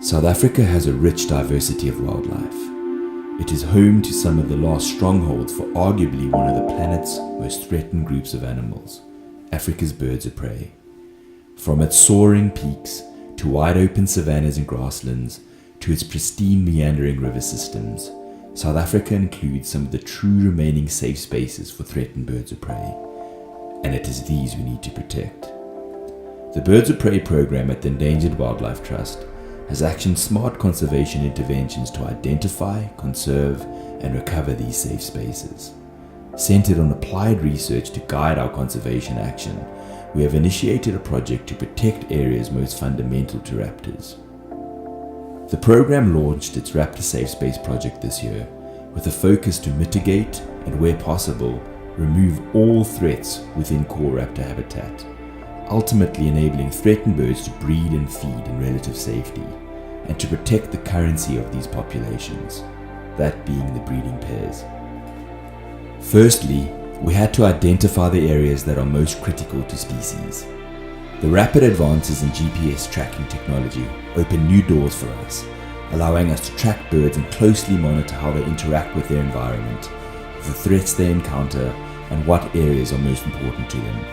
South Africa has a rich diversity of wildlife. It is home to some of the last strongholds for arguably one of the planet's most threatened groups of animals, Africa's birds of prey. From its soaring peaks, to wide open savannas and grasslands, to its pristine meandering river systems, South Africa includes some of the true remaining safe spaces for threatened birds of prey. And it is these we need to protect. The Birds of Prey program at the Endangered Wildlife Trust has actioned smart conservation interventions to identify, conserve, and recover these safe spaces. Centered on applied research to guide our conservation action, we have initiated a project to protect areas most fundamental to raptors. The program launched its Raptor Safe Space project this year with a focus to mitigate and, where possible, remove all threats within core raptor habitat, ultimately enabling threatened birds to breed and feed in relative safety, and to protect the currency of these populations, that being the breeding pairs. Firstly, we had to identify the areas that are most critical to species. The rapid advances in GPS tracking technology open new doors for us, allowing us to track birds and closely monitor how they interact with their environment, the threats they encounter, and what areas are most important to them.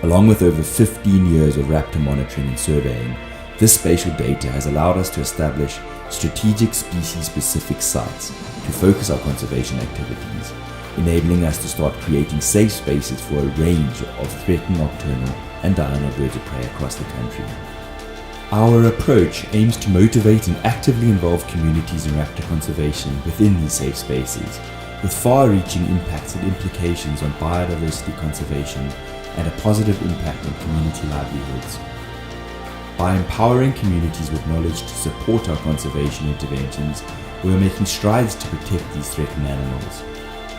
Along with over 15 years of raptor monitoring and surveying, this spatial data has allowed us to establish strategic species-specific sites to focus our conservation activities, enabling us to start creating safe spaces for a range of threatened nocturnal and diurnal birds of prey across the country. Our approach aims to motivate and actively involve communities in raptor conservation within these safe spaces, with far-reaching impacts and implications on biodiversity conservation and a positive impact on community livelihoods. By empowering communities with knowledge to support our conservation interventions, we are making strides to protect these threatened animals.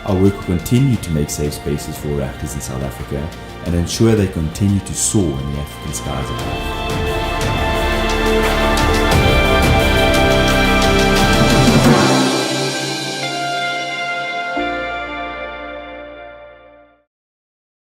Our work will continue to make safe spaces for raptors in South Africa and ensure they continue to soar in the African skies above.